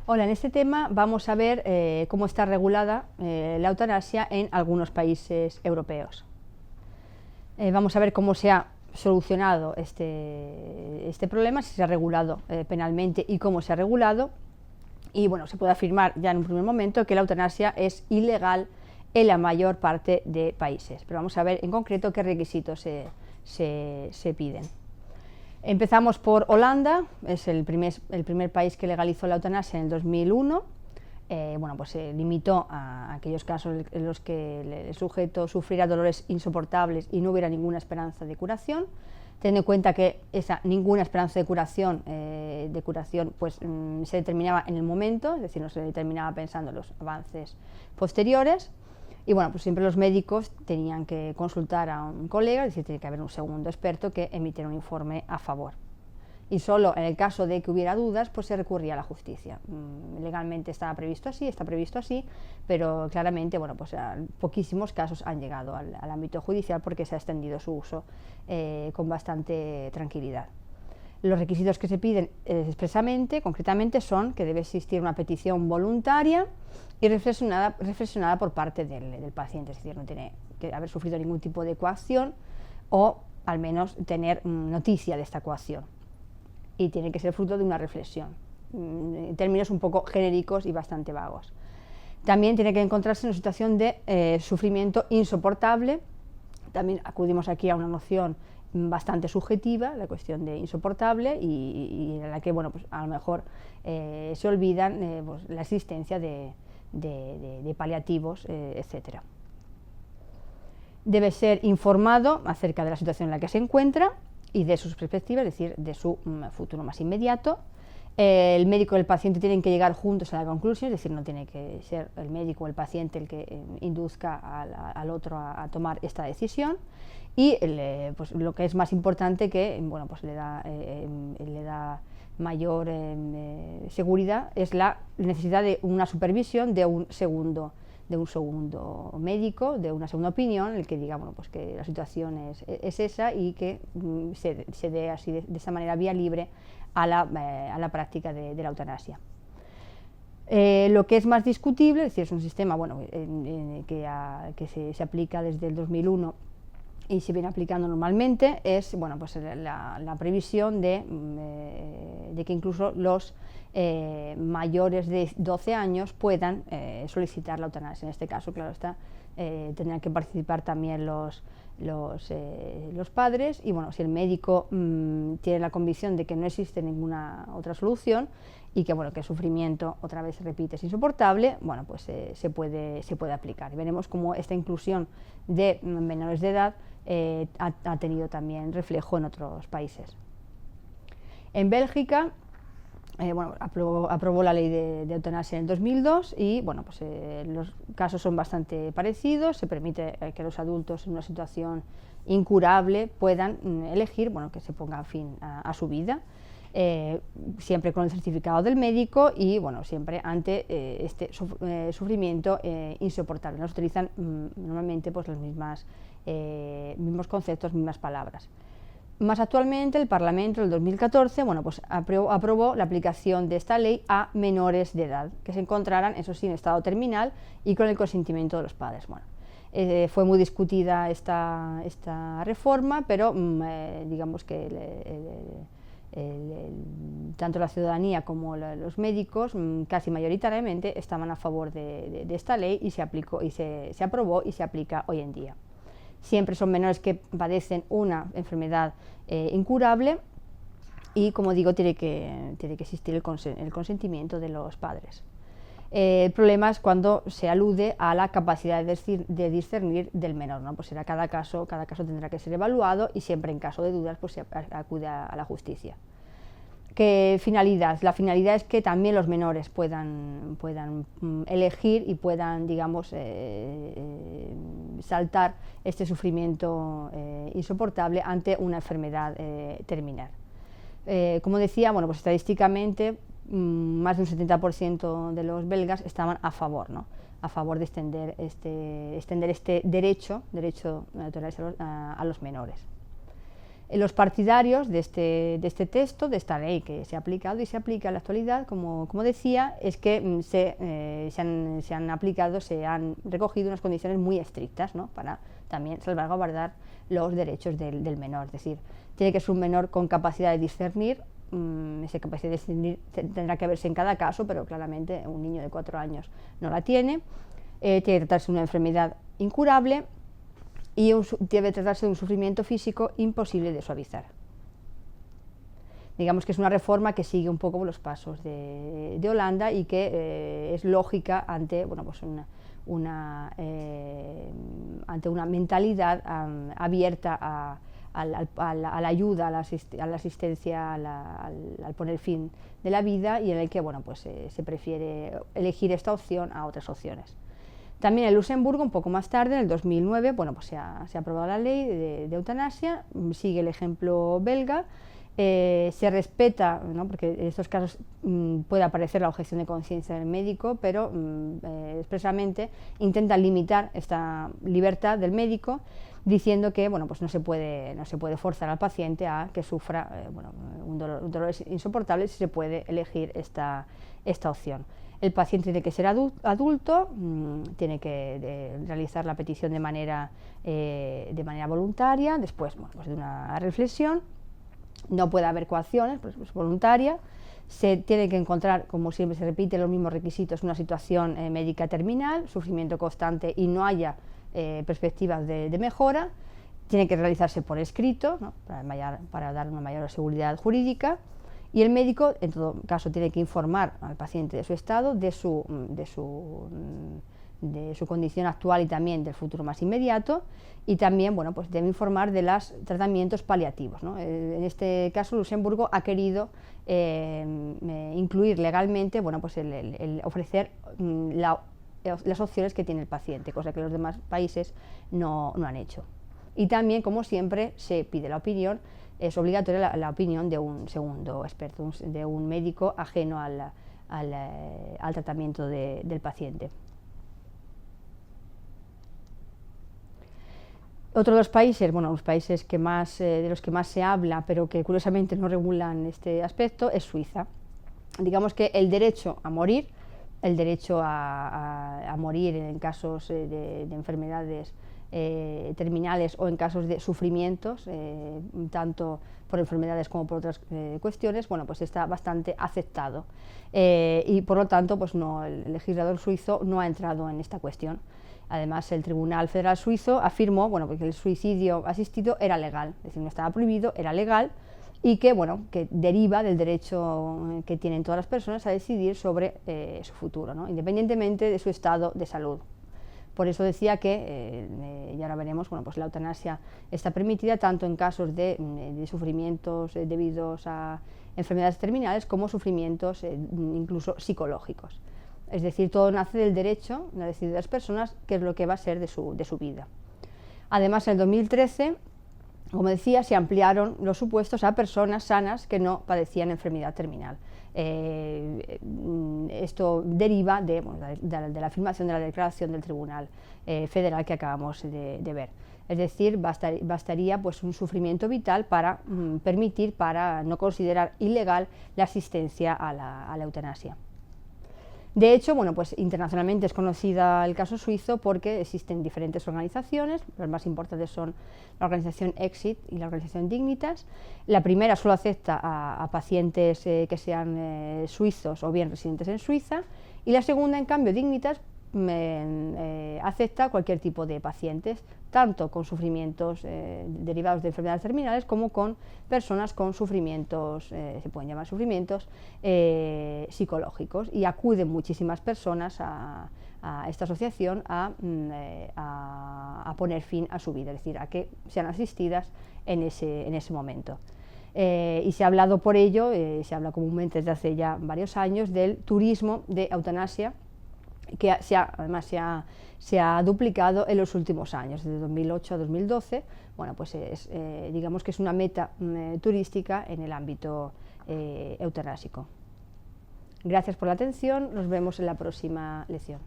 Hola, en este tema vamos a ver cómo está regulada la eutanasia en algunos países europeos. Vamos a ver cómo se ha solucionado este problema, si se ha regulado penalmente y cómo se ha regulado. Y bueno, se puede afirmar ya en un primer momento que la eutanasia es ilegal en la mayor parte de países. Pero vamos a ver en concreto qué requisitos se piden. Empezamos por Holanda, es el primer país que legalizó la eutanasia en el 2001. Pues se limitó a aquellos casos en los que el sujeto sufriera dolores insoportables y no hubiera ninguna esperanza de curación. Teniendo en cuenta que esa ninguna esperanza de curación se determinaba en el momento, es decir, no se determinaba pensando en los avances posteriores. Y bueno, pues siempre los médicos tenían que consultar a un colega, es decir, tiene que haber un segundo experto que emitiera un informe a favor. Y solo en el caso de que hubiera dudas, pues se recurría a la justicia. Legalmente está previsto así, pero claramente, poquísimos casos han llegado al ámbito judicial porque se ha extendido su uso con bastante tranquilidad. Los requisitos que se piden expresamente, concretamente, son que debe existir una petición voluntaria y reflexionada por parte del paciente, es decir, no tiene que haber sufrido ningún tipo de coacción o al menos tener noticia de esta coacción. Y tiene que ser fruto de una reflexión, en términos un poco genéricos y bastante vagos. También tiene que encontrarse en una situación de sufrimiento insoportable. También acudimos aquí a una noción bastante subjetiva, la cuestión de insoportable, y en la que a lo mejor se olvidan la existencia de paliativos, etc. Debe ser informado acerca de la situación en la que se encuentra y de sus perspectivas, es decir, de su futuro más inmediato. El médico y el paciente tienen que llegar juntos a la conclusión, es decir, no tiene que ser el médico o el paciente el que induzca al otro a tomar esta decisión. Y lo que es más importante, que le da mayor seguridad, es la necesidad de una supervisión de un segundo médico, de una segunda opinión, el que diga que la situación es esa y que se dé así de esa manera vía libre a la práctica de la eutanasia. Lo que es más discutible, es decir, es un sistema que se aplica desde el 2001 y se viene aplicando normalmente, es la previsión de que incluso los mayores de 12 años puedan solicitar la eutanasia. En este caso, claro está, tendrán que participar también los padres, y si el médico tiene la convicción de que no existe ninguna otra solución y que el sufrimiento, otra vez se repite, es insoportable, se puede aplicar. Y veremos cómo esta inclusión de menores de edad ha tenido también reflejo en otros países. En Bélgica aprobó la ley de eutanasia en el 2002 y los casos son bastante parecidos. Se permite que los adultos en una situación incurable puedan elegir que se ponga fin a su vida, siempre con el certificado del médico y siempre ante este sufrimiento insoportable. Nos utilizan normalmente los mismos conceptos, mismas palabras. Más actualmente, el Parlamento en el 2014 aprobó la aplicación de esta ley a menores de edad que se encontraran, eso sí, en estado terminal y con el consentimiento de los padres. Fue muy discutida esta reforma, pero digamos que tanto la ciudadanía como los médicos casi mayoritariamente estaban a favor de esta ley y se aprobó y se aplica hoy en día. Siempre son menores que padecen una enfermedad incurable y, como digo, tiene que existir el consentimiento de los padres. El problema es cuando se alude a la capacidad de discernir del menor, ¿no? Cada caso tendrá que ser evaluado y siempre en caso de dudas se acude a la justicia. ¿Qué finalidad? La finalidad es que también los menores puedan elegir y puedan, saltar este sufrimiento insoportable ante una enfermedad terminal. Como decía, estadísticamente más de un 70% de los belgas estaban a favor, ¿no? A favor de extender este derecho a la eutanasia a los menores. Los partidarios de este texto, de esta ley que se ha aplicado y se aplica en la actualidad, como decía, es que se han recogido unas condiciones muy estrictas, ¿no?, para también salvaguardar los derechos del menor. Es decir, tiene que ser un menor con capacidad de discernir. Esa capacidad de discernir tendrá que verse en cada caso, pero claramente un niño de 4 años no la tiene. Tiene que tratarse de una enfermedad incurable y debe tratarse de un sufrimiento físico imposible de suavizar. Digamos que es una reforma que sigue un poco los pasos de Holanda y que es lógica ante, pues ante una mentalidad abierta a la ayuda, a la asistencia, al poner fin de la vida, y en el que se prefiere elegir esta opción a otras opciones. También en Luxemburgo, un poco más tarde, en el 2009, se ha aprobado la ley de eutanasia, sigue el ejemplo belga. Se respeta, ¿no?, porque en estos casos puede aparecer la objeción de conciencia del médico, pero expresamente intenta limitar esta libertad del médico, diciendo que no se puede forzar al paciente a que sufra un dolor insoportable si se puede elegir esta opción. El paciente tiene que ser adulto, tiene que realizar la petición de manera voluntaria, después de una reflexión. No puede haber coacciones, pues es voluntaria. Se tiene que encontrar, como siempre se repite, los mismos requisitos: una situación médica terminal, sufrimiento constante y no haya perspectivas de mejora. Tiene que realizarse por escrito, ¿no?, para dar una mayor seguridad jurídica. Y el médico, en todo caso, tiene que informar al paciente de su estado, de su condición actual y también del futuro más inmediato, y también debe informar de los tratamientos paliativos, ¿no? En este caso, Luxemburgo ha querido incluir legalmente el ofrecer las opciones que tiene el paciente, cosa que los demás países no han hecho. Y también, como siempre, se pide la opinión. Es obligatoria la opinión de un segundo experto, de un médico ajeno al tratamiento del paciente. Otro de los países, los países de los que más se habla, pero que curiosamente no regulan este aspecto, es Suiza. Digamos que el derecho a morir, en casos de enfermedades terminales o en casos de sufrimientos, tanto por enfermedades como por otras cuestiones, está bastante aceptado, y por lo tanto el legislador suizo no ha entrado en esta cuestión. Además, el Tribunal Federal Suizo afirmó que el suicidio asistido era legal, es decir, no estaba prohibido, era legal, y que deriva del derecho que tienen todas las personas a decidir sobre su futuro, ¿no?, independientemente de su estado de salud. Por eso decía que, y ahora veremos, la eutanasia está permitida tanto en casos de sufrimientos debidos a enfermedades terminales como sufrimientos incluso psicológicos. Es decir, todo nace del derecho a decidir de las personas qué es lo que va a ser de su vida. Además, en el 2013, como decía, se ampliaron los supuestos a personas sanas que no padecían enfermedad terminal. Esto deriva de la afirmación de la declaración del Tribunal Federal que acabamos de ver. Es decir, bastaría un sufrimiento vital para para no considerar ilegal la asistencia a la eutanasia. De hecho, internacionalmente es conocida el caso suizo porque existen diferentes organizaciones. Las más importantes son la organización Exit y la organización Dignitas. La primera solo acepta a pacientes que sean suizos o bien residentes en Suiza, y la segunda, en cambio, Dignitas, acepta cualquier tipo de pacientes, tanto con sufrimientos derivados de enfermedades terminales como con personas con sufrimientos, se pueden llamar sufrimientos psicológicos, y acuden muchísimas personas a esta asociación a poner fin a su vida, es decir, a que sean asistidas en ese momento. Y se ha hablado por ello, se habla comúnmente desde hace ya varios años del turismo de eutanasia, que además se ha duplicado en los últimos años, desde 2008 a 2012. Digamos que es una meta turística en el ámbito eutanásico. Gracias por la atención, nos vemos en la próxima lección.